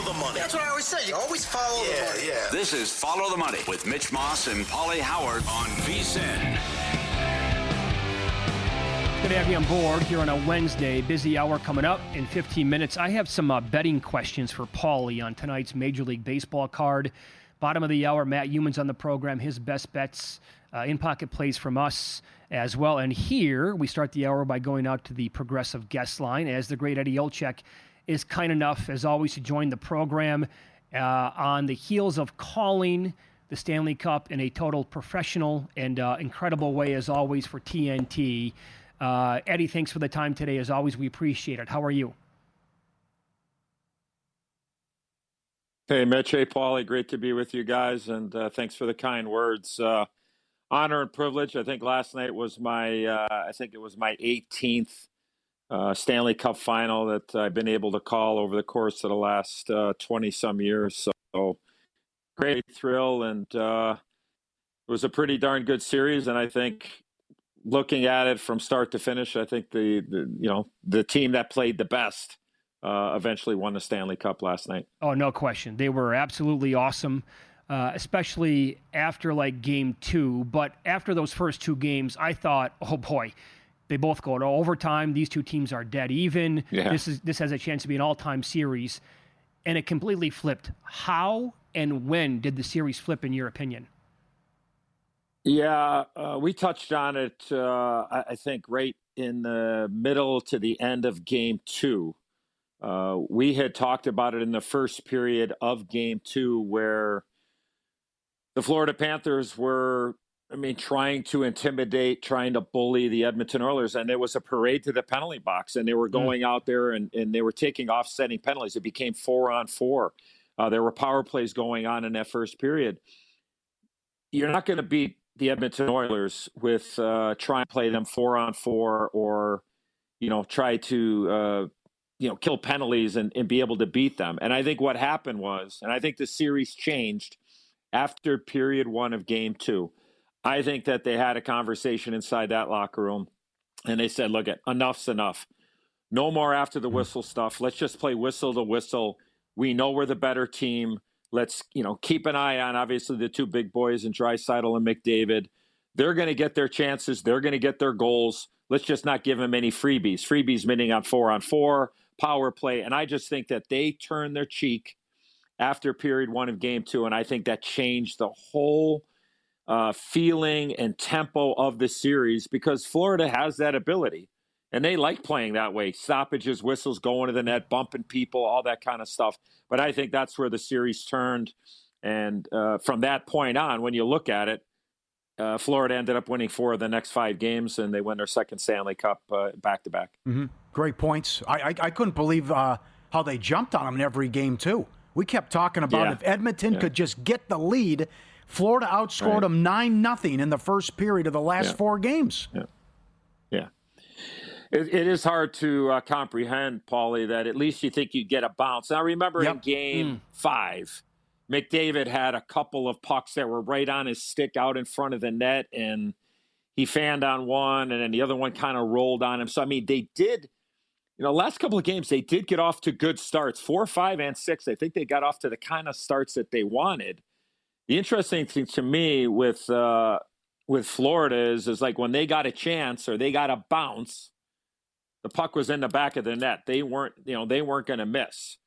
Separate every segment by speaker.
Speaker 1: the money.
Speaker 2: That's what I always say. You always follow the money.
Speaker 1: Yeah.
Speaker 3: This is Follow the Money with Mitch Moss and Pauly Howard on VSiN.
Speaker 4: Good to have you on board here on a Wednesday. Busy hour coming up in 15 minutes. I have some betting questions for Pauly on tonight's Major League Baseball card. Bottom of the hour, Matt Youmans on the program. His best bets, in-pocket plays from us as well. And here we start the hour by going out to the Progressive guest line as the great Eddie Olczyk is kind enough, as always, to join the program on the heels of calling the Stanley Cup in a total professional and incredible way, as always, for TNT. Eddie, thanks for the time today. As always, we appreciate it. How are you?
Speaker 5: Hey, Mitch. Hey, Pauly. Great to be with you guys, and thanks for the kind words. Honor and privilege. I think last night was my 18th Stanley Cup Final that I've been able to call over the course of the last 20-some years. So great thrill, and it was a pretty darn good series, and I think looking at it from start to finish, I think the team that played the best eventually won the Stanley Cup last night.
Speaker 4: Oh, no question. They were absolutely awesome, especially after game 2. But after those first 2 games, I thought, oh boy, they both go to overtime. These two teams are dead even.
Speaker 5: Yeah.
Speaker 4: This has a chance to be an all-time series, and it completely flipped. How and when did the series flip, in your opinion?
Speaker 5: Yeah, we touched on it, I think, right in the middle to the end of Game 2. We had talked about it in the first period of Game 2 where the Florida Panthers were, trying to intimidate, trying to bully the Edmonton Oilers, and there was a parade to the penalty box, and they were going out there and they were taking offsetting penalties. It became 4-on-4. There were power plays going on in that first period. You're not going to beat the Edmonton Oilers with trying to play them 4-on-4 or, try to, kill penalties and be able to beat them. And I think what happened was, and I think the series changed after period 1 of Game 2. I think that they had a conversation inside that locker room and they said, look, enough's enough. No more after the whistle stuff. Let's just play whistle to whistle. We know we're the better team. Let's, keep an eye on, obviously, the 2 big boys in Draisaitl and McDavid. They're going to get their chances. They're going to get their goals. Let's just not give them any freebies. Freebies meaning on 4-on-4, power play. And I just think that they turned their cheek after period 1 of Game 2. And I think that changed the whole feeling and tempo of the series because Florida has that ability. And they like playing that way. Stoppages, whistles, going to the net, bumping people, all that kind of stuff. But I think that's where the series turned. And from that point on, when you look at it, Florida ended up winning 4 of the next 5 games, and they win their second Stanley Cup back-to-back.
Speaker 6: Mm-hmm. Great points. I couldn't believe how they jumped on them in every game, too. We kept talking about if Edmonton could just get the lead, Florida outscored them 9-0 in the first period of the last 4 games.
Speaker 5: Yeah. It is hard to comprehend, Pauly, that at least you think you'd get a bounce. Now, remember in Game 5, McDavid had a couple of pucks that were right on his stick out in front of the net, and he fanned on one, and then the other one kind of rolled on him. So, they did, last couple of games, they did get off to good starts. 4, 5, and 6, I think they got off to the kind of starts that they wanted. The interesting thing to me with Florida is like when they got a chance or they got a bounce, the puck was in the back of the net. They weren't going to miss.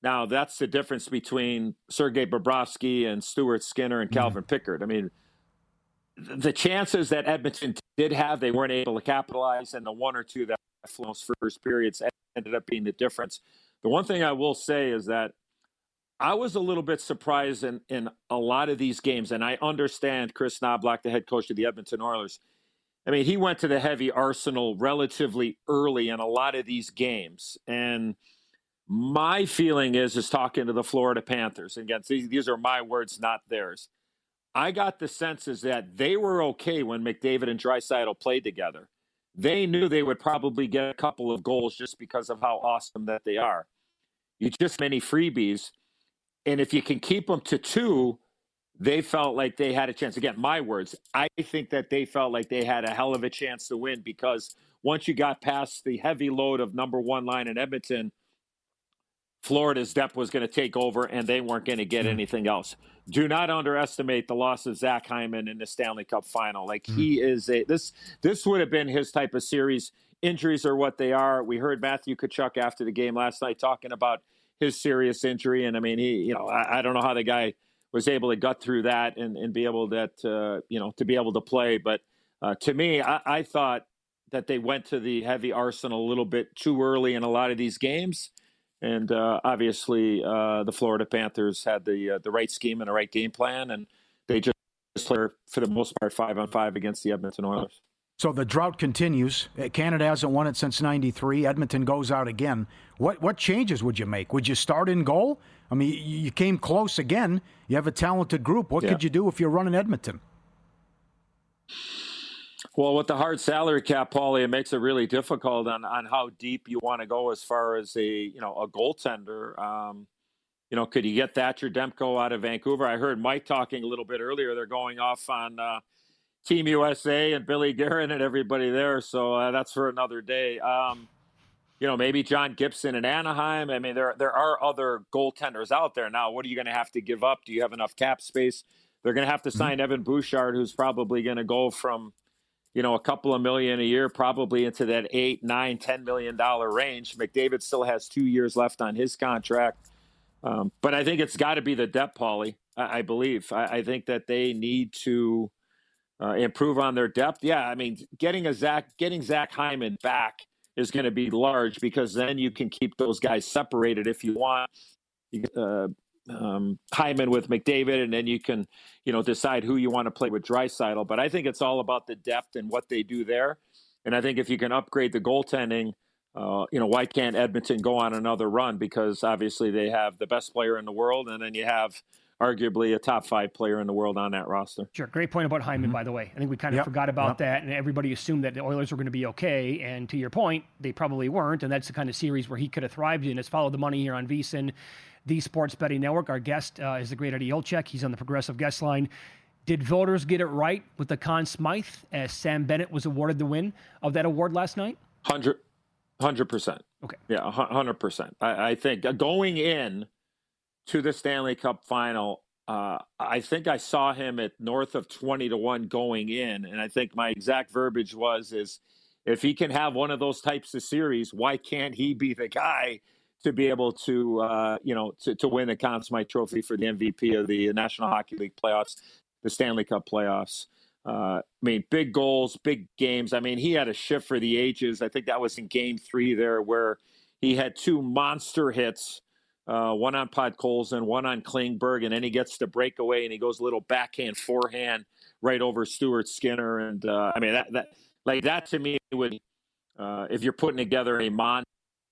Speaker 5: Now, that's the difference between Sergei Bobrovsky and Stuart Skinner and Calvin Pickard. The chances that Edmonton did have, they weren't able to capitalize, and the 1 or 2 that flew first periods ended up being the difference. The one thing I will say is that I was a little bit surprised in a lot of these games, and I understand Chris Knobloch, the head coach of the Edmonton Oilers. He went to the heavy arsenal relatively early in a lot of these games. And my feeling is talking to the Florida Panthers, again, these are my words, not theirs. I got the sense is that they were okay when McDavid and Draisaitl played together. They knew they would probably get a couple of goals just because of how awesome that they are. You just many freebies. And if you can keep them to 2, they felt like they had a chance. Again, my words, I think that they felt like they had a hell of a chance to win because once you got past the heavy load of number 1 line in Edmonton, Florida's depth was going to take over and they weren't going to get anything else. Do not underestimate the loss of Zach Hyman in the Stanley Cup Final. Like he is this would have been his type of series. Injuries are what they are. We heard Matthew Tkachuk after the game last night talking about his serious injury. And I mean, I don't know how the guy was able to gut through that and be able to be able to play. But to me, I thought that they went to the heavy arsenal a little bit too early in a lot of these games. And obviously, the Florida Panthers had the right scheme and the right game plan, and they just played for the most part 5-on-5 against the Edmonton Oilers.
Speaker 6: So the drought continues. Canada hasn't won it since '93. Edmonton goes out again. What changes would you make? Would you start in goal? I mean, you came close again. You have a talented group. What could you do if you're running Edmonton?
Speaker 5: Well, with the hard salary cap, Pauly, it makes it really difficult on how deep you want to go as far as a goaltender. Could you get Thatcher Demko out of Vancouver? I heard Mike talking a little bit earlier. They're going off on Team USA and Billy Guerin and everybody there. So that's for another day. Maybe John Gibson in Anaheim. I mean, there are other goaltenders out there now. What are you going to have to give up? Do you have enough cap space? They're going to have to sign Evan Bouchard, who's probably going to go from a couple of million a year, probably into that $8, $9, $10 million range. McDavid still has 2 years left on his contract. But I think it's got to be the depth, Pauly. I believe. I think that they need to improve on their depth. Yeah, I mean, getting Zach Hyman back is going to be large because then you can keep those guys separated if you want. Hyman with McDavid, and then you can, decide who you want to play with Draisaitl. But I think it's all about the depth and what they do there. And I think if you can upgrade the goaltending, why can't Edmonton go on another run? Because obviously they have the best player in the world, and then you have arguably a top 5 player in the world on that roster.
Speaker 4: Sure. Great point about Hyman, by the way. I think we kind of forgot about that, and everybody assumed that the Oilers were going to be okay. And to your point, they probably weren't. And that's the kind of series where he could have thrived in. It's Follow the Money here on VSiN, the Sports Betting Network. Our guest is the great Eddie Olczyk. He's on the Progressive Guest Line. Did voters get it right with the Conn Smythe as Sam Bennett was awarded the win of that award last night?
Speaker 5: 100%.
Speaker 4: Okay.
Speaker 5: Yeah, 100%. I think going in to the Stanley Cup Final, I think I saw him at north of 20-1 going in, and I think my exact verbiage is if he can have one of those types of series, why can't he be the guy to be able to to win the Conn Smythe Trophy for the MVP of the National Hockey League playoffs, the Stanley Cup playoffs? I mean, big goals, big games. I mean, he had a shift for the ages. I think that was in Game 3 there, where he had 2 monster hits. One on Podkolzin, one on Klingberg, and then he gets the breakaway and he goes a little backhand, forehand right over Stuart Skinner. And I mean, that to me would, if you're putting together a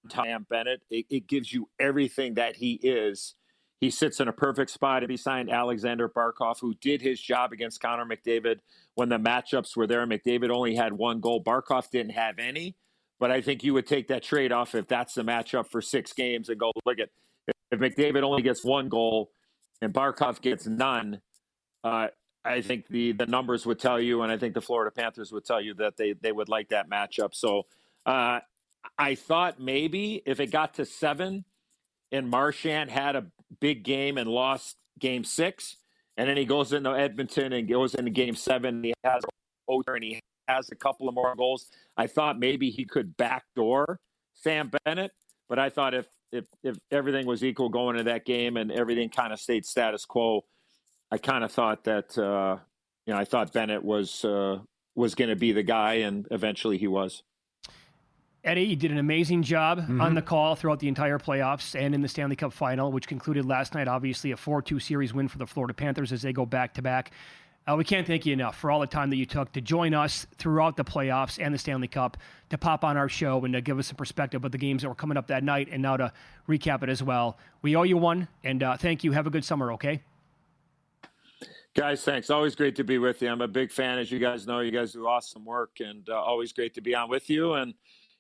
Speaker 5: Sam Bennett, it gives you everything that he is. He sits in a perfect spot. If he signed Alexander Barkov, who did his job against Connor McDavid when the matchups were there. McDavid only had 1 goal. Barkov didn't have any. But I think you would take that trade-off if that's the matchup for 6 games and go, look at, if McDavid only gets 1 goal and Barkov gets none, I think the numbers would tell you, and I think the Florida Panthers would tell you that they would like that matchup. So I thought maybe if it got to 7 and Marchand had a big game and lost Game 6, and then he goes into Edmonton and goes into Game 7, and he has a couple of more goals, I thought maybe he could backdoor Sam Bennett. But I thought if everything was equal going into that game and everything kind of stayed status quo, I kind of thought that I thought Bennett was going to be the guy, and eventually he was.
Speaker 4: Eddie, you did an amazing job on the call throughout the entire playoffs and in the Stanley Cup Final, which concluded last night, obviously a 4-2 series win for the Florida Panthers as they go back-to-back. We can't thank you enough for all the time that you took to join us throughout the playoffs and the Stanley Cup, to pop on our show and to give us some perspective of the games that were coming up that night, and now to recap it as well. We owe you one, and thank you. Have a good summer, okay?
Speaker 5: Guys, thanks. Always great to be with you. I'm a big fan, as you guys know. You guys do awesome work, and always great to be on with you. And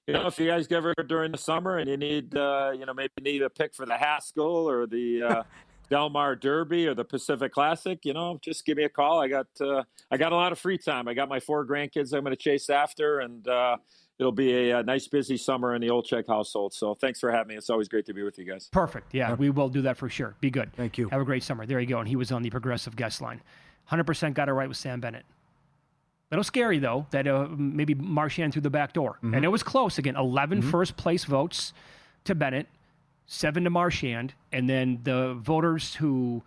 Speaker 5: if you guys get ever during the summer and you need, maybe need a pick for the Haskell or the Del Mar Derby or the Pacific Classic, just give me a call. I got a lot of free time. I got my 4 grandkids I'm going to chase after, and it'll be a nice, busy summer in the Olczyk household. So thanks for having me. It's always great to be with you guys.
Speaker 4: Perfect. Yeah, we will do that for sure. Be good.
Speaker 6: Thank you.
Speaker 4: Have a great summer. There you go. And he was on the Progressive guest line. 100% got it right with Sam Bennett. Little scary, though, that maybe Marchand through the back door. Mm-hmm. And it was close. Again, 11 first-place votes to Bennett, 7 to Marchand. And then the voters who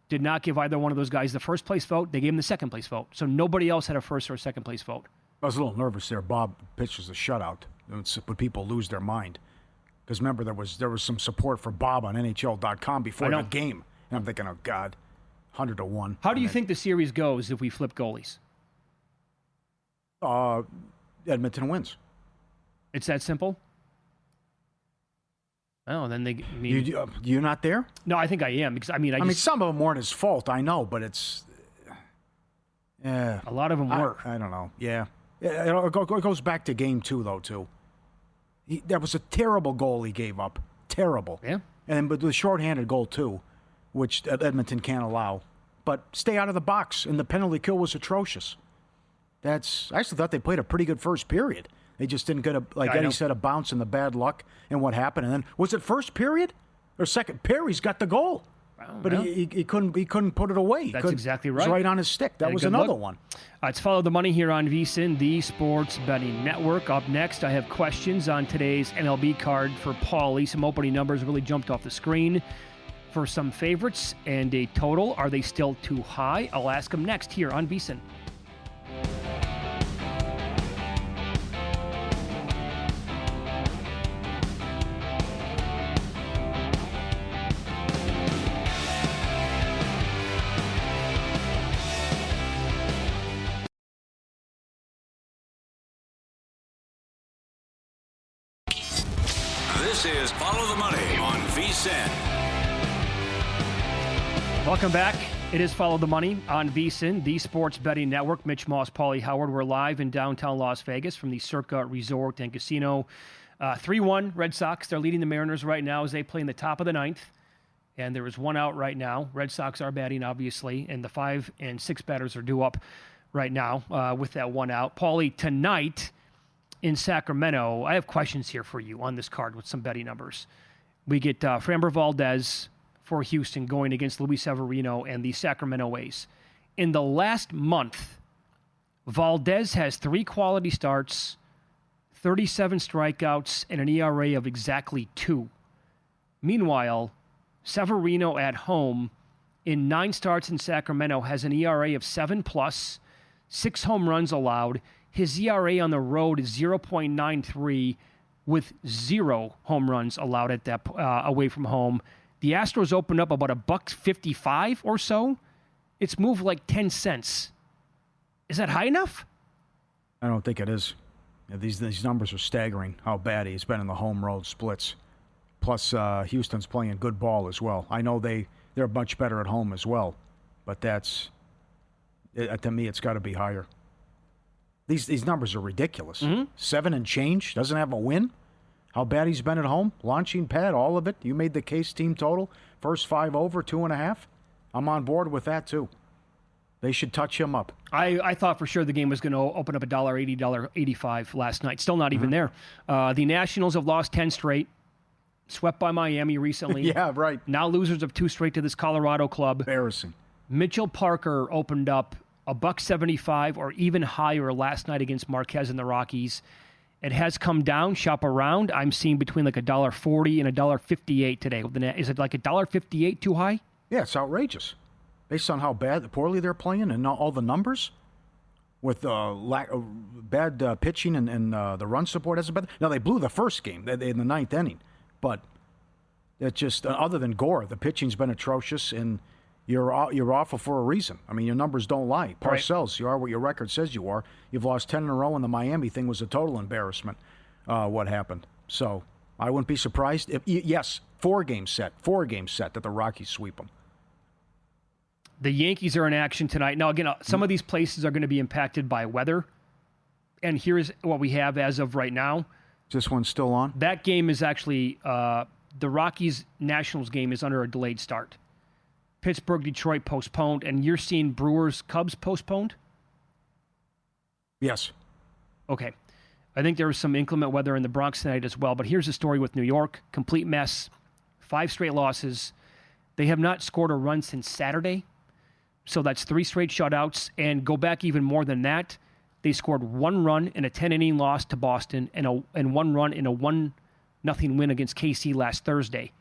Speaker 4: did not give either one of those guys the first-place vote, they gave him the second-place vote. So nobody else had a first- or second-place vote.
Speaker 6: I was a little nervous there. Bob pitches a shutout. Would people lose their mind? Because remember, there was some support for Bob on NHL.com before the game. And I'm thinking, oh, God, 100-1.
Speaker 4: How do you think the series goes if we flip goalies?
Speaker 6: Edmonton wins.
Speaker 4: It's that simple? Oh, then they...
Speaker 6: You're not there?
Speaker 4: No, I think I am. Because I mean,
Speaker 6: some of them weren't his fault, I know, but it's...
Speaker 4: A lot of them were.
Speaker 6: I don't know. Yeah. It goes back to game 2, though, too. That was a terrible goal he gave up. Terrible.
Speaker 4: Yeah.
Speaker 6: But the shorthanded goal, too, which Edmonton can't allow. But stay out of the box, and the penalty kill was atrocious. I actually thought they played a pretty good first period. They just didn't get Eddie said, a bounce in the bad luck and what happened. And then, was it first period or second? Perry's got the goal. But he couldn't put it away.
Speaker 4: That's exactly right.
Speaker 6: It was right on his stick. That was another one.
Speaker 4: It's Follow the Money here on VSiN, the Sports Betting Network. Up next, I have questions on today's MLB card for Pauly. Some opening numbers really jumped off the screen for some favorites and a total. Are they still too high? I'll ask him next here on VSiN.
Speaker 3: This is Follow the Money on VSiN.
Speaker 4: Welcome back. It is Follow the Money on VSiN, the Sports Betting Network. Mitch Moss, Pauly Howard. We're live in downtown Las Vegas from the Circa Resort and Casino. 3-1 Red Sox. They're leading the Mariners right now as they play in the top of the ninth. And there is one out right now. Red Sox are batting, obviously, and the 5 and 6 batters are due up right now with that one out. Pauly, tonight in Sacramento, I have questions here for you on this card with some betting numbers. We get Framber Valdez for Houston going against Luis Severino and the Sacramento A's. In the last month, Valdez has 3 quality starts, 37 strikeouts, and an ERA of exactly 2. Meanwhile, Severino at home in 9 starts in Sacramento has an ERA of 7+, 6 home runs allowed. His ERA on the road is 0.93 with 0 home runs allowed at that away from home. The Astros opened up about $1.55 or so. It's moved like 10 cents. Is that high enough?
Speaker 6: I don't think it is. Yeah, these numbers are staggering, how bad he's been in the home road splits. Plus, Houston's playing good ball as well. I know they're much better at home as well, but to me, it's got to be higher. These numbers are ridiculous. 7 and change, doesn't have a win. How bad he's been at home. Launching pad, all of it. You made the case, team total. First 5 over, 2.5. I'm on board with that, too. They should touch him up.
Speaker 4: I thought for sure the game was going to open up $1.80, $1.85 last night. Still not even there. The Nationals have lost 10 straight. Swept by Miami recently.
Speaker 6: Yeah, right.
Speaker 4: Now losers of 2 straight to this Colorado club.
Speaker 6: Embarrassing.
Speaker 4: Mitchell Parker opened up $1.75 or even higher last night against Marquez and the Rockies. It has come down, shop around. I'm seeing between like $1.40 and $1.58 today. Is it like $1.58 too high?
Speaker 6: Yeah, it's outrageous. Based on how poorly they're playing and all the numbers, with bad pitching and the run support hasn't been. Now, they blew the first game in the 9th inning, but it just, other than Gore, the pitching's been atrocious, and you're awful for a reason. I mean, your numbers don't lie. Parcells, You are what your record says you are. You've lost 10 in a row, and the Miami thing was a total embarrassment, what happened. So I wouldn't be surprised if, yes, 4-game set that the Rockies sweep them.
Speaker 4: The Yankees are in action tonight. Now, again, some of these places are going to be impacted by weather. And here's what we have as of right now.
Speaker 6: Is this one still on?
Speaker 4: That game is actually, the Rockies-Nationals game is under a delayed start. Pittsburgh-Detroit postponed, and you're seeing Brewers-Cubs postponed?
Speaker 6: Yes.
Speaker 4: Okay. I think there was some inclement weather in the Bronx tonight as well. But here's the story with New York. Complete mess. 5 straight losses. They have not scored a run since Saturday. So that's 3 straight shutouts. And go back even more than that. They scored 1 run in a 10-inning loss to Boston and 1 run in a 1-0 win against KC last Thursday.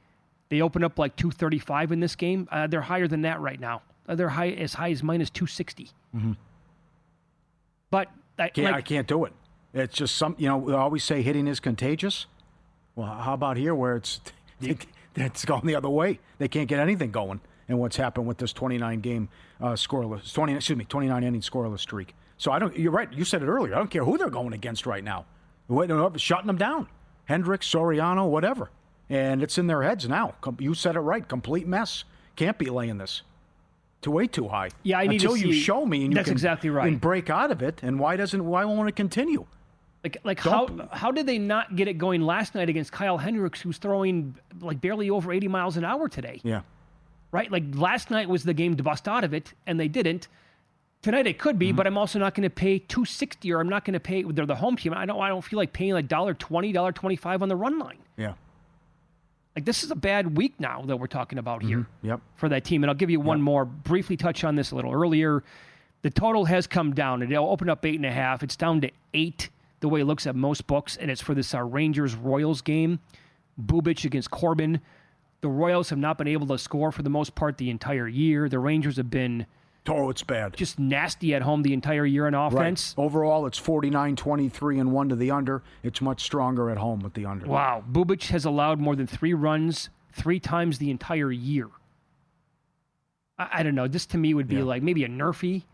Speaker 4: They opened up like 235 in this game. They're higher than that right now. They're as high as minus 260.
Speaker 6: Mm-hmm.
Speaker 4: But
Speaker 6: I can't do it. It's just we always say hitting is contagious. Well, how about here where it's going the other way? They can't get anything going. And what's happened with this 29 inning scoreless streak. So you're right. You said it earlier. I don't care who they're going against right now. Shutting them down. Hendricks, Soriano, whatever. And it's in their heads now. You said it right. Complete mess. Can't be laying this. Way too high.
Speaker 4: Yeah, I need to see.
Speaker 6: Until you show me, and
Speaker 4: that's exactly right.
Speaker 6: And break out of it. And why won't it continue?
Speaker 4: How did they not get it going last night against Kyle Hendricks, who's throwing like barely over 80 miles an hour today?
Speaker 6: Yeah.
Speaker 4: Right? Like last night was the game to bust out of it, and they didn't. Tonight it could be, but I'm also not going to pay $260, or I'm not going to pay. They're the home team. I don't feel like paying like $1.20, $1.25 on the run line.
Speaker 6: Yeah.
Speaker 4: Like this is a bad week now that we're talking about here.
Speaker 6: Yep.
Speaker 4: For that team, and I'll give you one more. Briefly touch on this a little earlier. The total has come down. It'll open up 8.5. It's down to 8. The way it looks at most books, and it's for this Rangers-Royals game. Bubic against Corbin. The Royals have not been able to score for the most part the entire year. The Rangers have been
Speaker 6: it's bad.
Speaker 4: Just nasty at home the entire year in offense.
Speaker 6: Right. Overall, it's 49-23-1 to the under. It's much stronger at home with the under.
Speaker 4: Wow. Bubic has allowed more than 3 runs 3 times the entire year. I don't know. This to me would be like maybe a nerfy.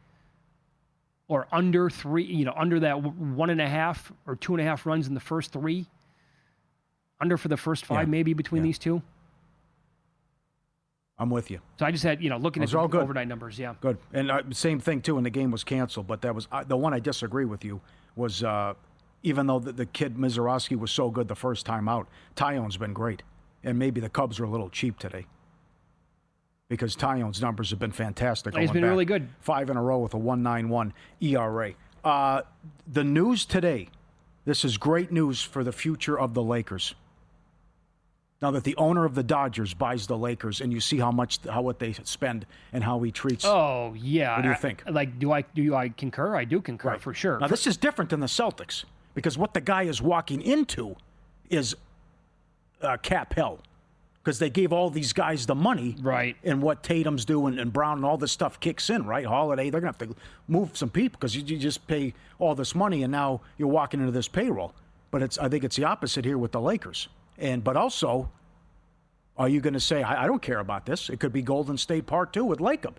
Speaker 4: Or under 3, under that 1.5 or 2.5 runs in the first 3. Under for the first 5, maybe between these two.
Speaker 6: I'm with you.
Speaker 4: So I just had, looking at the overnight numbers,
Speaker 6: Good. And same thing, too, when the game was canceled. But that was the one I disagree with you was even though the kid Mizorowski was so good the first time out, Tyone's been great. And maybe the Cubs are a little cheap today. Because Tyone's numbers have been fantastic.
Speaker 4: He's been really good.
Speaker 6: 5 in a row with a 1.91 ERA. The news today, this is great news for the future of the Lakers. Now that the owner of the Dodgers buys the Lakers, and you see what they spend and how he treats.
Speaker 4: Oh yeah.
Speaker 6: What do you think?
Speaker 4: Do I concur? I do concur for sure.
Speaker 6: Now this is different than the Celtics because what the guy is walking into is cap hell. Because they gave all these guys the money,
Speaker 4: right?
Speaker 6: And what Tatum's doing and Brown and all this stuff kicks in, right? Holiday, they're going to have to move some people because you just pay all this money and now you're walking into this payroll. But I think it's the opposite here with the Lakers. But also, are you going to say, I don't care about this? It could be Golden State Part 2 with Lacob.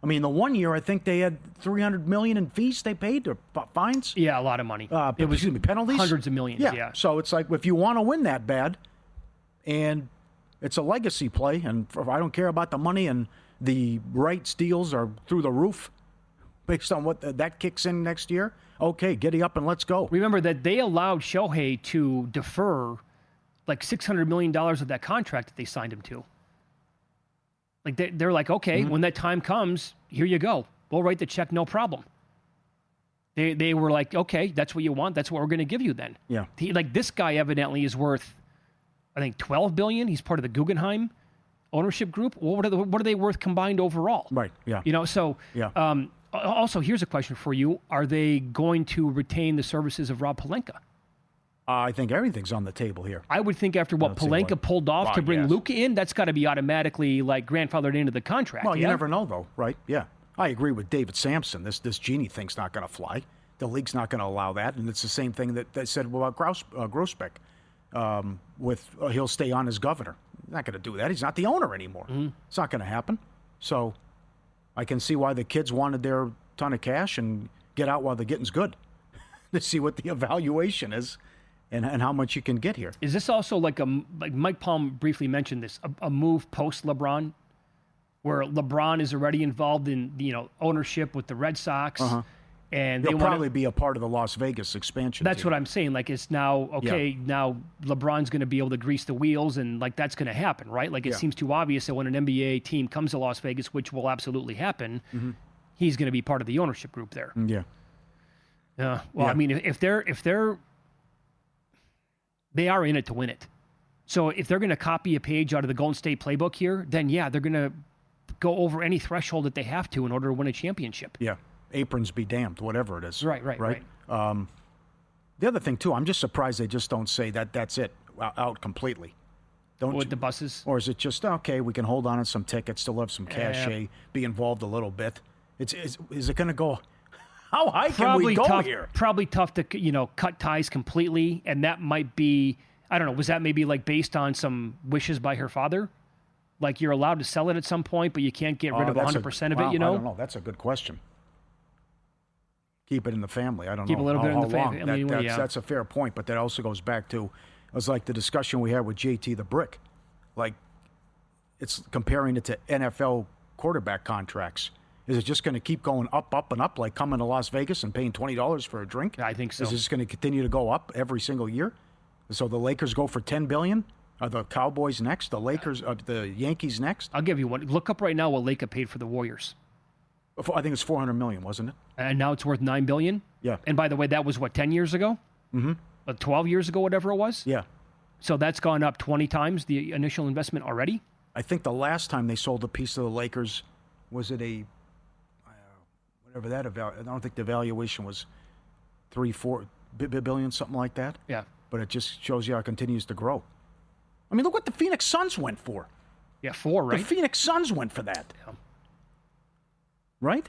Speaker 6: I mean, the one year I think they had $300 million in fees they paid or fines.
Speaker 4: Yeah, a lot of money.
Speaker 6: Penalties,
Speaker 4: hundreds of millions. Yeah.
Speaker 6: So it's like if you want to win that bad, and it's a legacy play, and I don't care about the money, and the rights deals are through the roof based on what that kicks in next year. Okay, giddy up and let's go.
Speaker 4: Remember that they allowed Shohei to defer like $600 million of that contract that they signed him to. Like they're like, okay, when that time comes, here you go. We'll write the check, no problem. They were like, okay, that's what you want. That's what we're going to give you then.
Speaker 6: Yeah.
Speaker 4: This guy evidently is worth, I think, $12 billion. He's part of the Guggenheim ownership group. What are they worth combined overall?
Speaker 6: Right. Yeah.
Speaker 4: Also, here's a question for you: are they going to retain the services of Rob Pelinka?
Speaker 6: I think everything's on the table here.
Speaker 4: I would think after what Pelinka pulled off to bring Luka in, that's got to be automatically like grandfathered into the contract.
Speaker 6: Well, you never know, though, right? Yeah. I agree with David Sampson. This genie thing's not going to fly. The league's not going to allow that, and it's the same thing that they said about Grousbeck. He'll stay on as governor. He's not going to do that. He's not the owner anymore. Mm-hmm. It's not going to happen. So I can see why the kids wanted their ton of cash and get out while the getting's good to see what the evaluation is and how much you can get here.
Speaker 4: Is this also like Mike Palm briefly mentioned this, a move post LeBron, where LeBron is already involved in ownership with the Red Sox? Uh-huh. And
Speaker 6: they'll probably be a part of the Las Vegas expansion.
Speaker 4: That's
Speaker 6: team.
Speaker 4: what I'm saying. Like it's now now LeBron's going to be able to grease the wheels, and like that's going to happen, right? Like it seems too obvious that when an NBA team comes to Las Vegas, which will absolutely happen, he's going to be part of the ownership group there.
Speaker 6: Yeah.
Speaker 4: Well, I mean, if they're They are in it to win it. So if they're going to copy a page out of the Golden State playbook here, then yeah, they're going to go over any threshold that they have to in order to win a championship.
Speaker 6: Yeah, aprons be damned, whatever it is.
Speaker 4: Right.
Speaker 6: The other thing, too, I'm just surprised they just don't say that that's it, out completely.
Speaker 4: With the buses?
Speaker 6: Or is it just, okay, we can hold on to some tickets, still have some cachet, be involved a little bit? Is it going to go, how high can we go here?
Speaker 4: Probably tough to, cut ties completely, and that might be, I don't know, was that maybe like based on some wishes by her father? Like you're allowed to sell it at some point, but you can't get rid of 100% of it,
Speaker 6: I don't know. That's a good question. Keep it in the family. I don't know.
Speaker 4: Keep a little bit in the family.
Speaker 6: That's a fair point, but that also goes back to, it was like the discussion we had with JT the Brick. Like, it's comparing it to NFL quarterback contracts. Is it just going to keep going up, and up, like coming to Las Vegas and paying $20 for a drink?
Speaker 4: I think so.
Speaker 6: Is it just going to continue to go up every single year? So the Lakers go for $10 billion? Are the Cowboys next? The Lakers, the Yankees next?
Speaker 4: I'll give you one. Look up right now what Laker paid for the Warriors.
Speaker 6: I think it's $400 million, wasn't it?
Speaker 4: And now it's worth $9 billion?
Speaker 6: Yeah.
Speaker 4: And by the way, that was, 10 years ago?
Speaker 6: Mm-hmm.
Speaker 4: 12 years ago, whatever it was?
Speaker 6: Yeah.
Speaker 4: So that's gone up 20 times the initial investment already?
Speaker 6: I think the last time they sold a piece of the Lakers, was it a, whatever that, I don't think the valuation was $3-4 billion, something like that.
Speaker 4: Yeah.
Speaker 6: But it just shows you how it continues to grow. I mean, look what the Phoenix Suns went for.
Speaker 4: Yeah, 4, right?
Speaker 6: The Phoenix Suns went for that.
Speaker 4: Yeah.
Speaker 6: Right?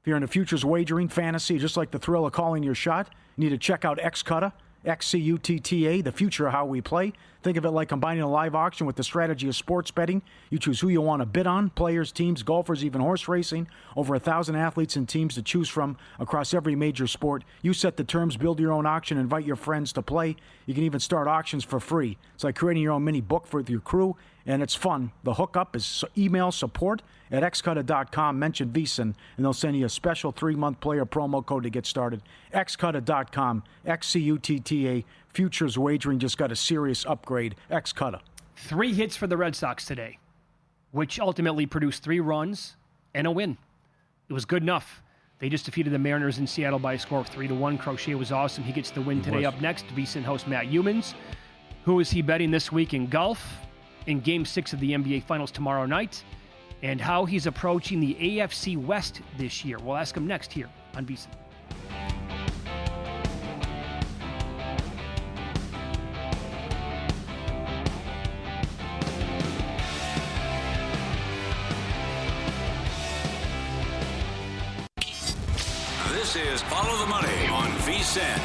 Speaker 6: If you're into futures wagering, fantasy, just like the thrill of calling your shot, you need to check out Xcutta, XCUTTA, the future of how we play. Think of it like combining a live auction with the strategy of sports betting. You choose who you want to bid on, players, teams, golfers, even horse racing. Over 1,000 athletes and teams to choose from across every major sport. You set the terms, build your own auction, invite your friends to play. You can even start auctions for free. It's like creating your own mini book for your crew, and it's fun. The hookup is email support at xcutta.com, mention VSiN, and they'll send you a special 3-month player promo code to get started. xcutta.com, XCUTTA, futures wagering just got a serious upgrade. Xcutta.
Speaker 4: 3 hits for the Red Sox today, which ultimately produced 3 runs and a win. It was good enough. They just defeated the Mariners in Seattle by a score of 3-1. Crochet was awesome. He gets the win today. Up next, VSiN host Matt Youmans. Who is he betting this week in golf, in Game 6 of the NBA Finals tomorrow night, and how he's approaching the AFC West this year. We'll ask him next here on VSiN.
Speaker 3: This is Follow the Money on VSiN.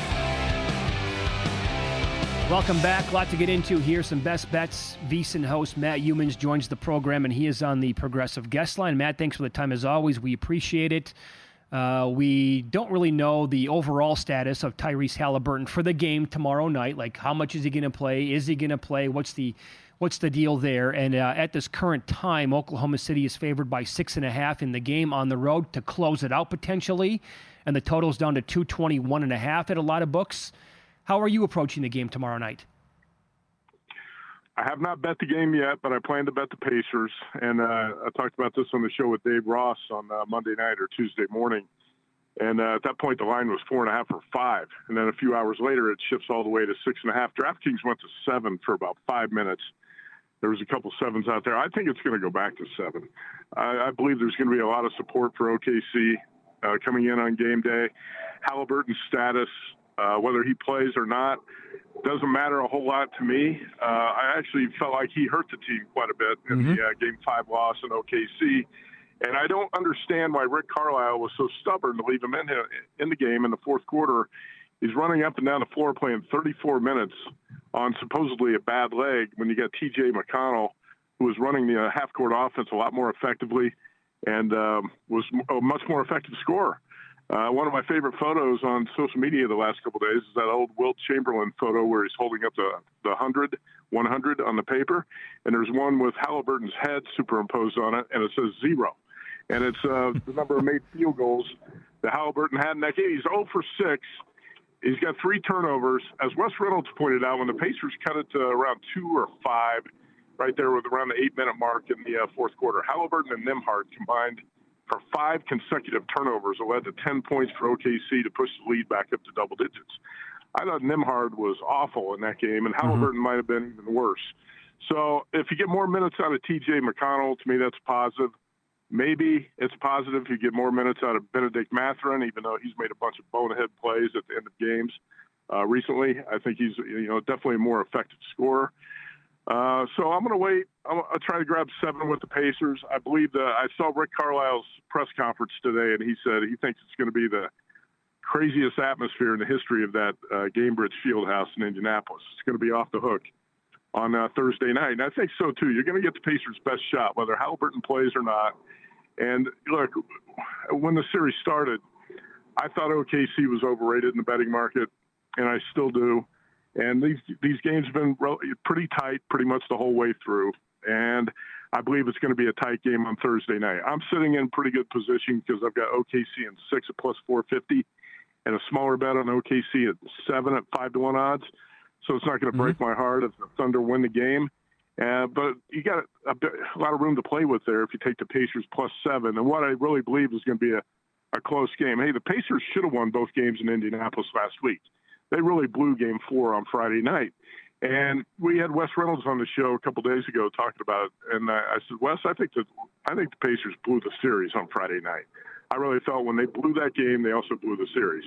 Speaker 4: Welcome back. A lot to get into here. Some best bets. VSiN host Matt Youmans joins the program, and he is on the Progressive guest line. Matt, thanks for the time as always. We appreciate it. We don't really know the overall status of Tyrese Halliburton for the game tomorrow night. Like, how much is he going to play? Is he going to play? What's the deal there? And at this current time, Oklahoma City is favored by 6.5 in the game on the road to close it out potentially. And the total's down to 221.5 at a lot of books. How are you approaching the game tomorrow night?
Speaker 1: I have not bet the game yet, but I plan to bet the Pacers. And I talked about this on the show with Dave Ross on Monday night or Tuesday morning. And at that point, the line was 4.5 or 5. And then a few hours later, it shifts all the way to 6.5. DraftKings went to 7 for about 5 minutes. There was a couple 7s out there. I think it's going to go back to 7. I believe there's going to be a lot of support for OKC coming in on game day. Halliburton's status, whether he plays or not, doesn't matter a whole lot to me. I actually felt like he hurt the team quite a bit in the Game 5 loss in OKC. And I don't understand why Rick Carlisle was so stubborn to leave him in the game in the fourth quarter. He's running up and down the floor playing 34 minutes on supposedly a bad leg when you got T.J. McConnell, who was running the half-court offense a lot more effectively and was a much more effective scorer. One of my favorite photos on social media the last couple of days is that old Wilt Chamberlain photo where he's holding up the 100 on the paper, and there's one with Halliburton's head superimposed on it, and it says 0. And it's the number of made field goals that Halliburton had in that game. He's 0 for 6. He's got 3 turnovers. As Wes Reynolds pointed out, when the Pacers cut it to around 2 or 5, right there with around the 8-minute mark in the fourth quarter, Halliburton and Nembhard combined for 5 consecutive turnovers that led to 10 points for OKC to push the lead back up to double digits. I thought Nimhard was awful in that game, and Halliburton might have been even worse. So if you get more minutes out of T.J. McConnell, to me that's positive. Maybe it's positive if you get more minutes out of Benedict Mathurin, even though he's made a bunch of bonehead plays at the end of games recently. I think he's definitely a more effective scorer. So I'm going to wait. I'll try to grab 7 with the Pacers. I believe I saw Rick Carlisle's press conference today, and he said he thinks it's going to be the craziest atmosphere in the history of that Gainbridge Fieldhouse in Indianapolis. It's going to be off the hook on Thursday night. And I think so, too. You're going to get the Pacers' best shot, whether Halliburton plays or not. And, look, when the series started, I thought OKC was overrated in the betting market, and I still do. And these games have been pretty tight pretty much the whole way through. And I believe it's going to be a tight game on Thursday night. I'm sitting in pretty good position because I've got OKC in 6 at plus 450 and a smaller bet on OKC at 7 at 5-1 odds. So it's not going to break my heart if the Thunder win the game. But you got a lot of room to play with there if you take the Pacers plus 7. And what I really believe is going to be a close game. Hey, the Pacers should have won both games in Indianapolis last week. They really blew Game 4 on Friday night. And we had Wes Reynolds on the show a couple days ago talking about it. And I said, Wes, I think the Pacers blew the series on Friday night. I really felt when they blew that game, they also blew the series.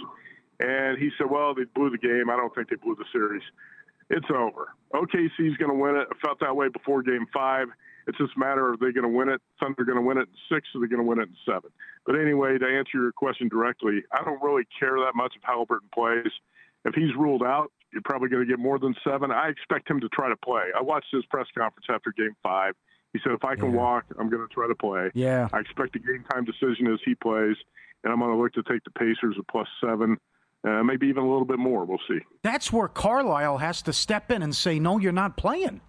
Speaker 1: And he said, well, they blew the game. I don't think they blew the series. It's over. OKC's going to win it. I felt that way before Game 5. It's just a matter of they're going to win it. Thunder going to win it in 6, or they're going to win it in 7. But anyway, to answer your question directly, I don't really care that much if Halliburton plays. If he's ruled out, you're probably going to get more than 7. I expect him to try to play. I watched his press conference after Game 5. He said, if I can walk, I'm going to try to play.
Speaker 6: Yeah. I
Speaker 1: expect a game-time decision as he plays, and I'm going to look to take the Pacers at plus 7, maybe even a little bit more. We'll see.
Speaker 6: That's where Carlisle has to step in and say, no, you're not playing.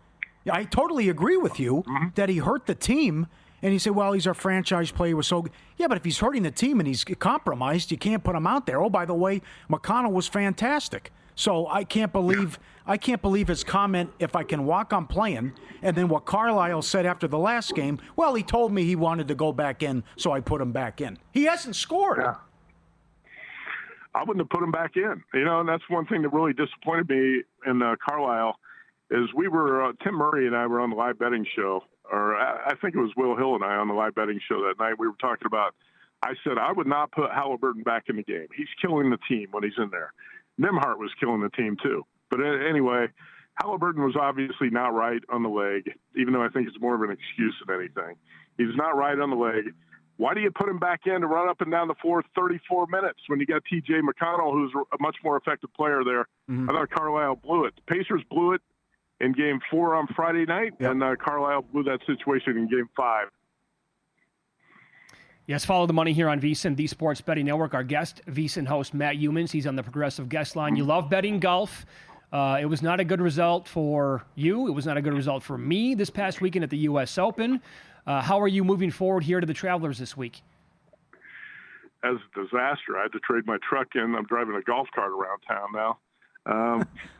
Speaker 6: I totally agree with you that he hurt the team. And he said, well, he's our franchise player. Was so good. Yeah, but if he's hurting the team and he's compromised, you can't put him out there. Oh, by the way, McConnell was fantastic. So I can't believe his comment, if I can walk, I'm playing. And then what Carlisle said after the last game, well, he told me he wanted to go back in, so I put him back in. He hasn't scored.
Speaker 1: Yeah. I wouldn't have put him back in. And that's one thing that really disappointed me in Carlisle is we were, Tim Murray and I were on the live betting show, or I think it was Will Hill and I on the live betting show that night. We were talking about, I said, I would not put Halliburton back in the game. He's killing the team when he's in there. Nimhart was killing the team too. But anyway, Halliburton was obviously not right on the leg, even though I think it's more of an excuse than anything. He's not right on the leg. Why do you put him back in to run up and down the floor 34 minutes when you got T.J. McConnell, who's a much more effective player there? I thought Carlisle blew it. The Pacers blew it in Game 4 on Friday night, and Carlisle blew that situation in Game 5.
Speaker 4: Yes, follow the money here on VSiN, the Sports Betting Network. Our guest, VSiN host Matt Youmans. He's on the Progressive Guest Line. You love betting golf. It was not a good result for you. It was not a good result for me this past weekend at the U.S. Open. How are you moving forward here to the Travelers this week?
Speaker 1: As a disaster. I had to trade my truck in. I'm driving a golf cart around town now.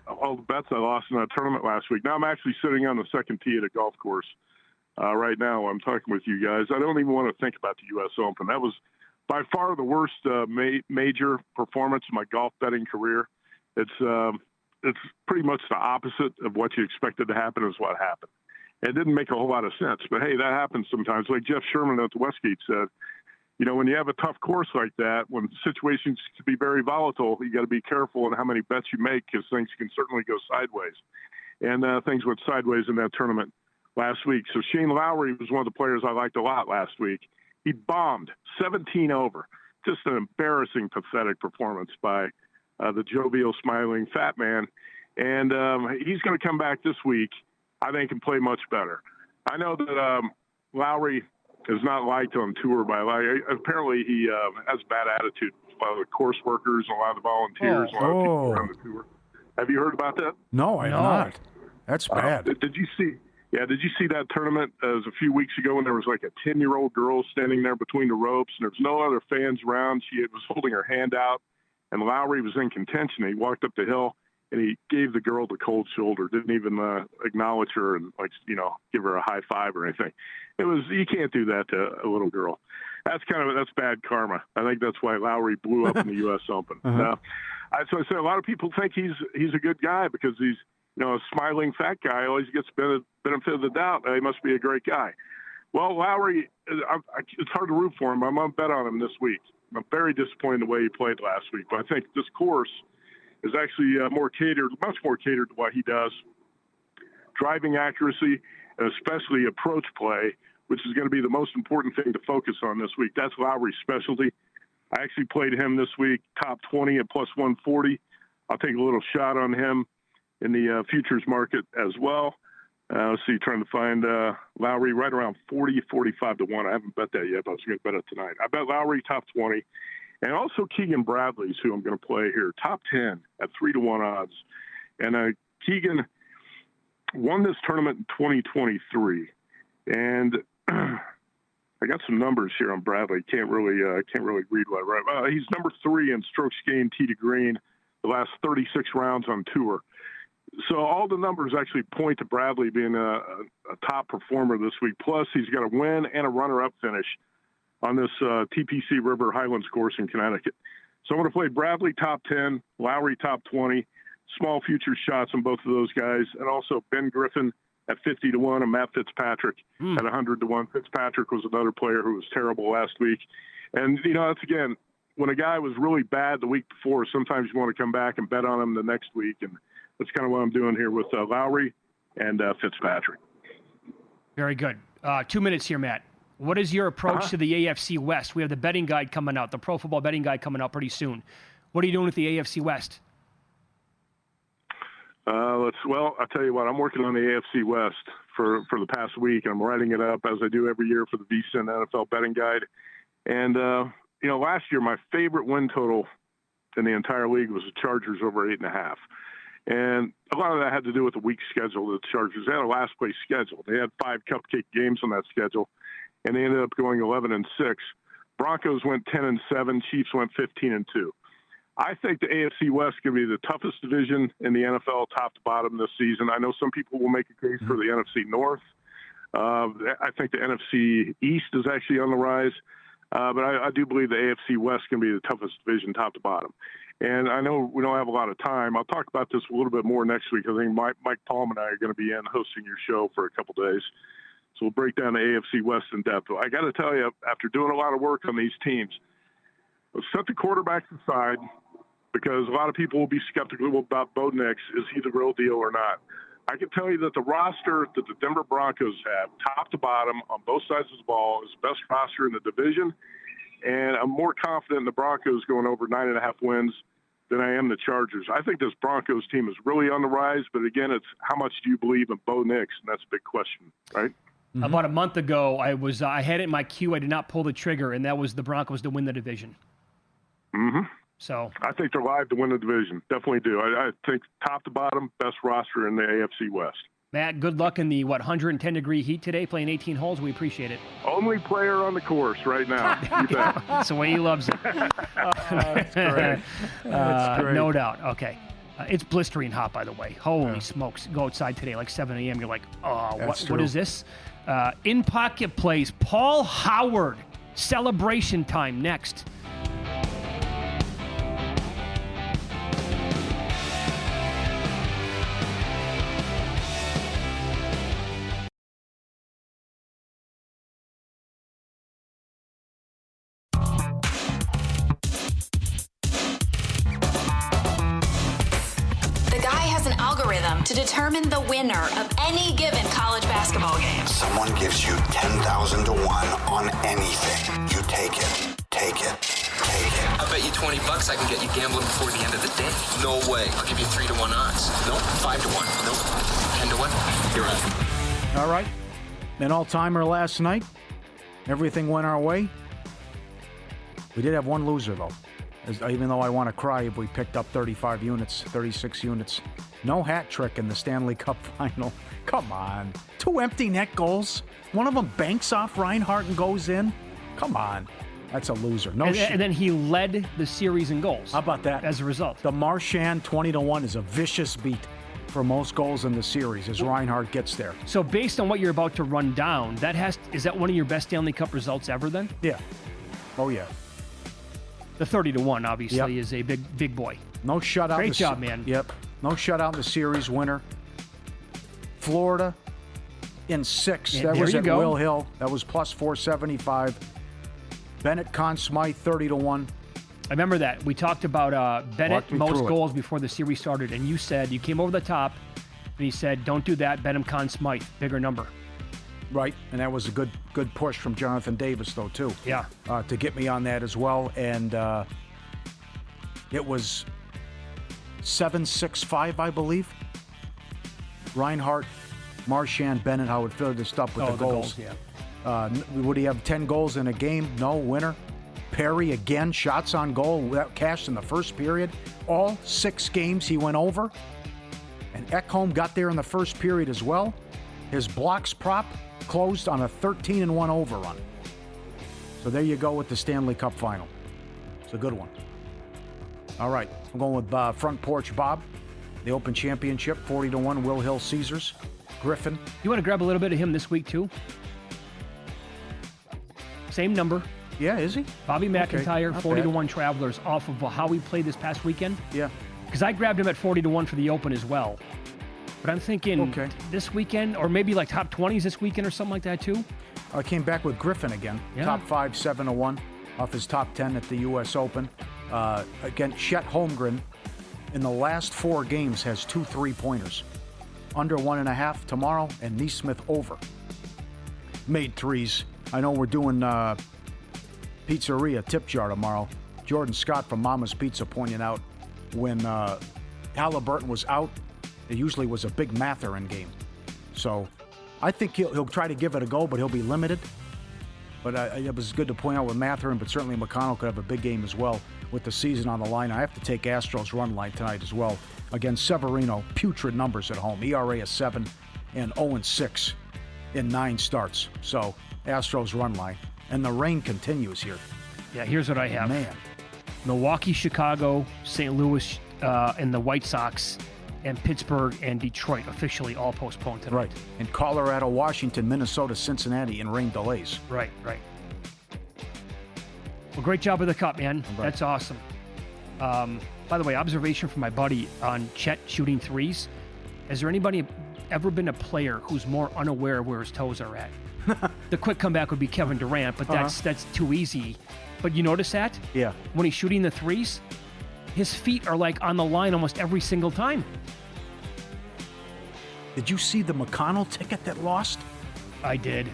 Speaker 1: All the bets I lost in that tournament last week. Now I'm actually sitting on the second tee at a golf course right now. I'm talking with you guys. I don't even want to think about the U.S. Open. That was by far the worst major performance in my golf betting career. It's pretty much the opposite of what you expected to happen is what happened. It didn't make a whole lot of sense, but hey, that happens sometimes. Like Jeff Sherman at the Westgate said, when you have a tough course like that, when situations can be very volatile, you got to be careful on how many bets you make because things can certainly go sideways. And things went sideways in that tournament last week. So Shane Lowry was one of the players I liked a lot last week. He bombed 17 over. Just an embarrassing, pathetic performance by the jovial, smiling fat man. And he's going to come back this week, I think, and play much better. I know that Lowry is not liked on tour by apparently he has bad attitude by the course workers and a lot of the volunteers, a lot of people around the tour. Have you heard about that?
Speaker 6: No, I have not. That's bad.
Speaker 1: Did you see? Yeah, did you see that tournament? It was a few weeks ago when there was like a 10-year-old girl standing there between the ropes, and there was no other fans around. She was holding her hand out, and Lowry was in contention. He walked up the hill, and he gave the girl the cold shoulder. Didn't even acknowledge her and give her a high five or anything. You can't do that to a little girl. that's bad karma. I think that's why Lowry blew up in the U.S. Open. So I say a lot of people think he's a good guy because he's a smiling fat guy always gets benefit of the doubt. He must be a great guy. Well, Lowry, it's hard to root for him. I'm going to bet on him this week. I'm very disappointed in the way he played last week, but I think this course is actually much more catered to what he does. Driving accuracy, and especially approach play, which is going to be the most important thing to focus on this week. That's Lowry's specialty. I actually played him this week, top 20 at plus 140. I'll take a little shot on him in the futures market as well. Let's see, trying to find Lowry right around 40, 45 to 1. I haven't bet that yet, but I was going to bet it tonight. I bet Lowry top 20. And also Keegan Bradley's who I'm going to play here, top 10 at 3 to 1 odds. And Keegan won this tournament in 2023. And I got some numbers here on Bradley. Can't really read what I write. He's number 3 in strokes gained tee to green the last 36 rounds on tour. So all the numbers actually point to Bradley being a top performer this week. Plus, he's got a win and a runner-up finish on this TPC River Highlands course in Connecticut. So I'm going to play Bradley top 10, Lowry top 20, small future shots on both of those guys, and also Ben Griffin at 50 to 1 and Matt Fitzpatrick at 100 to 1. Fitzpatrick was another player who was terrible last week. And, that's, again, when a guy was really bad the week before, sometimes you want to come back and bet on him the next week. And that's kind of what I'm doing here with Lowry and Fitzpatrick.
Speaker 4: Very good. 2 minutes here, Matt. What is your approach to the AFC West? We have the betting guide coming out, the Pro Football Betting Guide coming out pretty soon. What are you doing with the AFC West?
Speaker 1: I'll tell you what, I'm working on the AFC West for the past week, and I'm writing it up as I do every year for the VSiN NFL Betting Guide. And, last year my favorite win total in the entire league was the Chargers over 8.5. And a lot of that had to do with the weak schedule of the Chargers. They had a last place schedule. They had 5 cupcake games on that schedule, and they ended up going 11-6. Broncos went 10-7. Chiefs went 15-2. I think the AFC West is going to be the toughest division in the NFL, top to bottom this season. I know some people will make a case for the NFC North. I think the NFC East is actually on the rise. But I do believe the AFC West can be the toughest division, top to bottom. And I know we don't have a lot of time. I'll talk about this a little bit more next week. I think Mike Palm and I are going to be in hosting your show for a couple days. So we'll break down the AFC West in depth. I got to tell you, after doing a lot of work on these teams, let's set the quarterbacks aside because a lot of people will be skeptical about Bo Nix. Is he the real deal or not? I can tell you that the roster that the Denver Broncos have, top to bottom, on both sides of the ball, is the best roster in the division. And I'm more confident in the Broncos going over 9.5 wins than I am the Chargers. I think this Broncos team is really on the rise, but again, it's how much do you believe in Bo Nix, and that's a big question, right?
Speaker 4: Mm-hmm. About a month ago, I had it in my queue. I did not pull the trigger, and that was the Broncos to win the division.
Speaker 1: Mm-hmm.
Speaker 4: So
Speaker 1: I think they're live to win the division. Definitely do. I think top to bottom, best roster in the AFC West. Matt, good luck in the 110-degree heat today, playing 18 holes. We appreciate it. Only player on the course right now. You bet. That's the way he loves it. That's great. That's great. No doubt. Okay. It's blistering hot, by the way. Holy smokes. Go outside today like 7 a.m. You're like, what is this? In pocket plays. Paul Howard. Celebration time next.
Speaker 7: To determine the winner of any given college basketball game.
Speaker 2: Someone gives you 10,000 to 1 on anything. You take it. Take it. Take it.
Speaker 8: I bet you $20 I can get you gambling before the end of the day. No way. I'll give you 3 to 1 odds. Nope. 5 to 1. Nope. 10 to 1. You're right.
Speaker 6: All right. An all-timer last night. Everything went our way. We did have one loser, though. Even though I want to cry if we picked up 35 units, 36 units. No hat trick in the Stanley Cup Final. Come on. 2 empty net goals. One of them banks off Reinhart and goes in. Come on. That's a loser. No shit.
Speaker 4: And then he led the series in goals.
Speaker 6: How about that?
Speaker 4: As a result.
Speaker 6: The Marchand 20 to 1 is a vicious beat for most goals in the series as Reinhart gets there.
Speaker 4: So based on what you're about to run down, is that one of your best Stanley Cup results ever then?
Speaker 6: Yeah. Oh, yeah.
Speaker 4: The 30-1, obviously, is a big boy.
Speaker 6: No shutout.
Speaker 4: Great job, man.
Speaker 6: Yep. No shutout in the series winner. Florida in 6.
Speaker 4: And
Speaker 6: that
Speaker 4: there
Speaker 6: was
Speaker 4: you
Speaker 6: at
Speaker 4: go.
Speaker 6: Will Hill. That was plus 475. Bennett Conn Smythe 30-1.
Speaker 4: I remember that. We talked about Bennett most
Speaker 6: through it.
Speaker 4: goals before the series started, and you said, you came over the top, and he said, don't do that, bet him Conn Smythe, bigger number.
Speaker 6: Right, and that was a good push from Jonathan Davis, though, too.
Speaker 4: Yeah.
Speaker 6: To get me on that as well, and it was 7-6-5, I believe. Reinhart, Marchand, Bennett, how it finished up with the goals.
Speaker 4: Yeah.
Speaker 6: Would he have 10 goals in a game? No, winner. Perry, again, shots on goal, that cashed in the first period. All 6 games he went over. And Ekholm got there in the first period as well. His blocks prop closed on a 13-1 overrun. So there you go with the Stanley Cup Final. It's a good one. All right, I'm going with Front Porch Bob. The Open Championship, 40-1, Will Hill Caesars. Griffin.
Speaker 4: You want to grab a little bit of him this week, too? Same number.
Speaker 6: Yeah, is he?
Speaker 4: Bobby McIntyre,
Speaker 6: Okay,
Speaker 4: 40-1 Travelers, off of how he played this past weekend.
Speaker 6: Yeah.
Speaker 4: Because I grabbed him at 40-1 for the Open as well. But I'm thinking this weekend, or maybe like top 20s this weekend or something like that, too.
Speaker 6: I came back with Griffin again.
Speaker 4: Yeah.
Speaker 6: Top 5, 7-1 off his top 10 at the U.S. Open. Again, Chet Holmgren in the last 4 games has 2 3-pointers. Under 1.5 tomorrow, and Neesmith over. Made threes. I know we're doing Pizzeria Tip Jar tomorrow. Jordan Scott from Mama's Pizza pointing out when Halliburton was out, it usually was a big Matherin game. So I think he'll try to give it a go, but he'll be limited. But it was good to point out with Matherin, but certainly McConnell could have a big game as well with the season on the line. I have to take Astros run line tonight as well. Against Severino, putrid numbers at home. ERA is 7 and 0-6 in 9 starts. So Astros run line. And the rain continues here.
Speaker 4: Yeah, here's what I have.
Speaker 6: Man.
Speaker 4: Milwaukee, Chicago, St. Louis, and the White Sox, and Pittsburgh and Detroit officially all postponed tonight.
Speaker 6: Right. And Colorado, Washington, Minnesota, Cincinnati in rain delays.
Speaker 4: Right. Well, great job with the cup, man.
Speaker 6: Right.
Speaker 4: That's awesome. By the way, observation from my buddy on Chet shooting threes. Has there anybody ever been a player who's more unaware of where his toes are at? The quick comeback would be Kevin Durant, but that's too easy. But you notice that?
Speaker 6: Yeah.
Speaker 4: When he's shooting the threes, his feet are like on the line almost every single time.
Speaker 6: Did you see the McConnell ticket that lost?
Speaker 4: I did.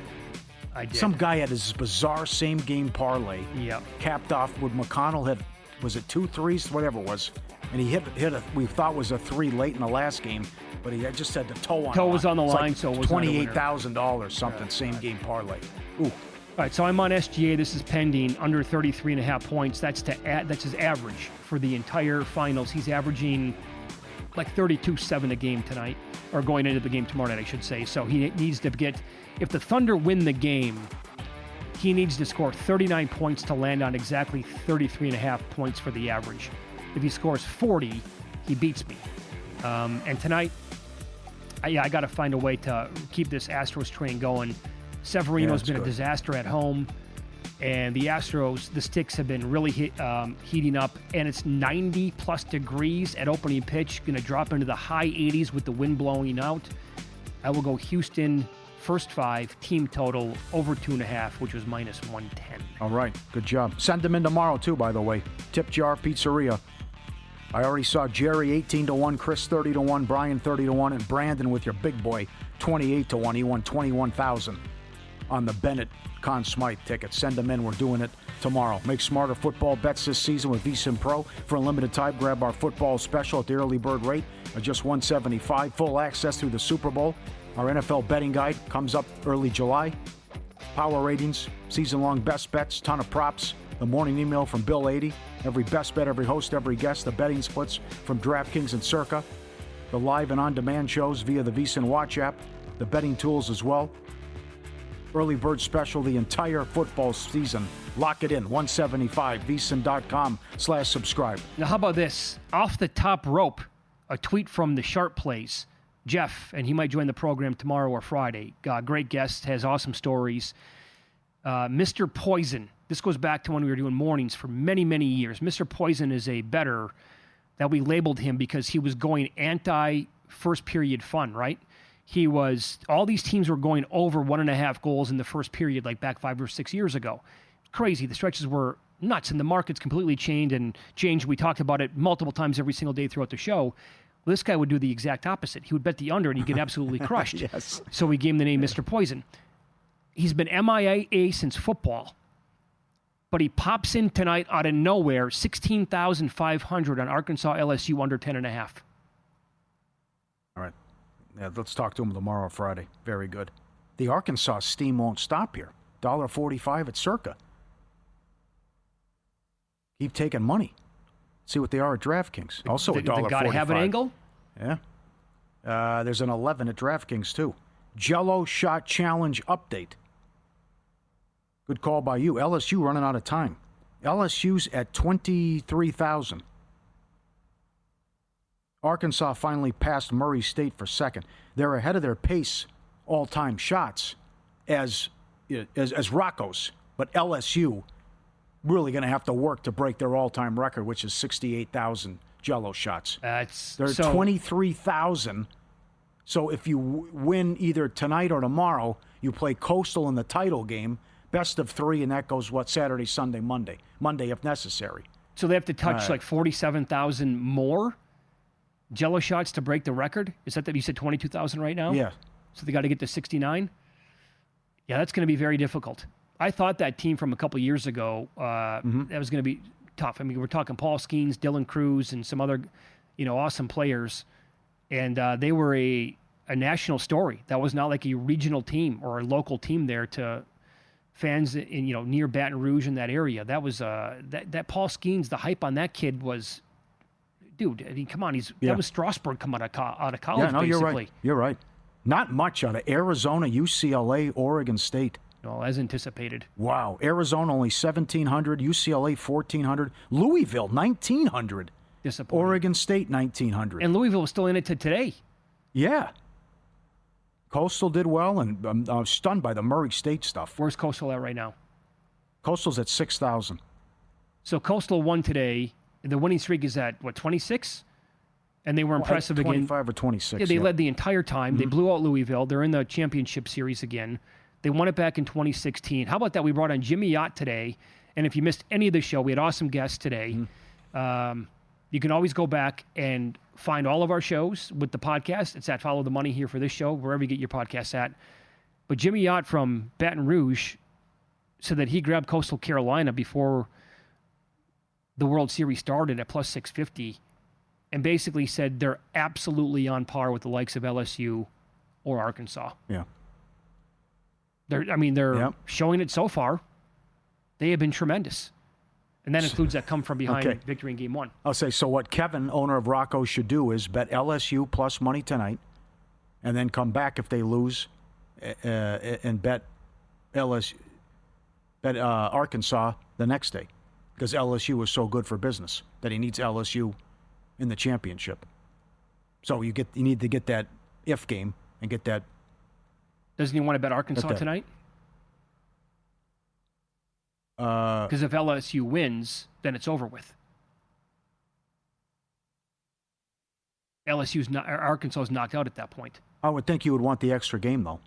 Speaker 6: Some guy had his bizarre same-game parlay.
Speaker 4: Yeah.
Speaker 6: Capped off with McConnell had, was it 2 threes, whatever it was. And he hit a, we thought was a 3 late in the last game, but he had just had the toe on
Speaker 4: Toe
Speaker 6: the
Speaker 4: was
Speaker 6: line.
Speaker 4: on the
Speaker 6: It's
Speaker 4: line,
Speaker 6: like
Speaker 4: so it was not a winner.
Speaker 6: $28,000 something, same-game parlay. Ooh.
Speaker 4: All right, so I'm on SGA. This is pending under 33.5 points. That's his average for the entire finals. He's averaging like 32.7 a game tonight, or going into the game tomorrow night, I should say. So he needs to get, if the Thunder win the game, he needs to score 39 points to land on exactly 33.5 points for the average. If he scores 40, he beats me. And tonight, I got to find a way to keep this Astros train going. Severino's been a disaster at home, and the Astros, the sticks have been really heating up, and it's 90-plus degrees at opening pitch, going to drop into the high 80s with the wind blowing out. I will go Houston first 5, team total over 2.5, which was minus 110.
Speaker 6: All right, good job. Send them in tomorrow, too, by the way. Tip Jar Pizzeria. I already saw Jerry 18-1, Chris 30-1, Brian 30-1, and Brandon with your big boy 28-1. He won $21,000 on the Bennett Conn Smythe ticket. Send them in. We're doing it tomorrow. Make smarter football bets this season with VSiN Pro. For a limited time, grab our football special at the early bird rate of just $175. Full access through the Super Bowl. Our NFL betting guide comes up early July. Power ratings, season-long best bets, ton of props. The morning email from Bill 80. Every best bet, every host, every guest. The betting splits from DraftKings and Circa. The live and on-demand shows via the VSiN Watch app. The betting tools as well. Early bird special the entire football season. Lock it in, $175, vsin.com/subscribe.
Speaker 4: Now, how about this? Off the top rope, a tweet from the Sharp Plays. Jeff, and he might join the program tomorrow or Friday. Great guest, has awesome stories. Mr. Poison This goes back to when we were doing mornings for many, many years. Mr. Poison is a bettor that we labeled him because he was going anti-first period fun, right? All these teams were going over 1.5 goals in the first period, like back 5 or 6 years ago. Crazy. The stretches were nuts, and the market's completely changed. We talked about it multiple times every single day throughout the show. Well, this guy would do the exact opposite. He would bet the under, and he'd get absolutely crushed.
Speaker 6: Yes.
Speaker 4: So we gave him the name Mr. Poison. He's been MIA since football, but he pops in tonight out of nowhere, 16,500 on Arkansas LSU under 10.5.
Speaker 6: All right. Yeah, let's talk to him tomorrow or Friday. Very good. The Arkansas steam won't stop here. $1.45 at Circa. Keep taking money. See what they are at DraftKings. Also $1.45.
Speaker 4: They got to have an angle?
Speaker 6: Yeah. There's an 11 at DraftKings, too. Jell-O Shot Challenge update. Good call by you. LSU running out of time. LSU's at 23,000. Arkansas finally passed Murray State for second. They're ahead of their pace all-time shots as Rocco's, but LSU really going to have to work to break their all-time record, which is 68,000 Jell-O shots. They're 23,000. So if you win either tonight or tomorrow, you play Coastal in the title game, best of 3, and that goes, Saturday, Sunday, Monday. Monday if necessary.
Speaker 4: So they have to touch like 47,000 more Jell-O shots to break the record? Is that you said 22,000 right now?
Speaker 6: Yeah.
Speaker 4: So they got to get to 69? Yeah, that's going to be very difficult. I thought that team from a couple years ago, that was going to be tough. I mean, we're talking Paul Skeens, Dylan Cruz, and some other, awesome players. And they were a national story. That was not like a regional team or a local team there to fans in, near Baton Rouge in that area. That was that Paul Skeens, the hype on that kid was, dude, I mean, come on. That was Strasburg coming out of college,
Speaker 6: yeah, no,
Speaker 4: basically.
Speaker 6: You're right. Not much out of Arizona, UCLA, Oregon State.
Speaker 4: No, as anticipated.
Speaker 6: Wow. Arizona only 1,700, UCLA 1,400, Louisville 1,900.
Speaker 4: Disappointing.
Speaker 6: Oregon State 1,900.
Speaker 4: And Louisville was still in it to today.
Speaker 6: Yeah. Coastal did well, and I'm stunned by the Murray State stuff.
Speaker 4: Where's Coastal at right now?
Speaker 6: Coastal's at 6,000.
Speaker 4: So Coastal won today. The winning streak is at, 26? And they were impressive
Speaker 6: 25
Speaker 4: again.
Speaker 6: 25 or 26.
Speaker 4: Yeah, they led the entire time. They blew out Louisville. They're in the championship series again. They won it back in 2016. How about that? We brought on Jimmy Yott today. And if you missed any of the show, we had awesome guests today. You can always go back and find all of our shows with the podcast. It's at Follow the Money here for this show, wherever you get your podcasts at. But Jimmy Yott from Baton Rouge said that he grabbed Coastal Carolina before the World Series started at plus 650 and basically said they're absolutely on par with the likes of LSU or Arkansas.
Speaker 6: Yeah.
Speaker 4: They're showing it so far. They have been tremendous. And that includes that come from behind victory in Game 1.
Speaker 6: I'll say, so what Kevin, owner of Rocco, should do is bet LSU plus money tonight and then come back if they lose and bet Arkansas the next day because LSU is so good for business that he needs LSU in the championship. So you need to get that if game and get that.
Speaker 4: Doesn't he want to bet Arkansas tonight? Because if LSU wins, then it's over with. Arkansas is knocked out at that point.
Speaker 6: I would think you would want the extra game, though.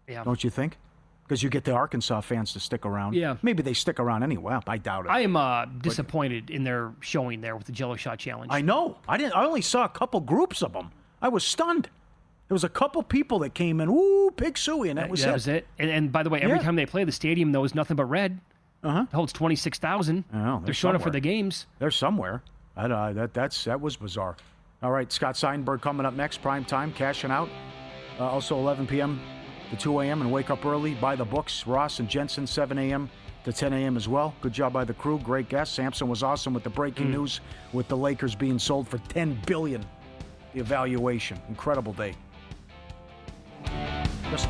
Speaker 4: Yeah.
Speaker 6: Don't you think? Because you get the Arkansas fans to stick around.
Speaker 4: Yeah.
Speaker 6: Maybe they stick around anyway. I doubt it.
Speaker 4: I am disappointed in their showing there with the Jell-O Shot Challenge.
Speaker 6: I know. I only saw a couple groups of them. I was stunned. There was a couple people that came in, ooh, pig suey, and that was it.
Speaker 4: And by the way, every time they play the stadium, though, is nothing but red. It holds 26,000. They're showing up for the games.
Speaker 6: They're somewhere. That was bizarre. All right, Scott Seidenberg coming up next, prime time, cashing out. Also 11 p.m. to 2 a.m. and wake up early, buy the books. Ross and Jensen, 7 a.m. to 10 a.m. as well. Good job by the crew. Great guest. Sampson was awesome with the breaking news with the Lakers being sold for $10 billion. The evaluation. Incredible day. Just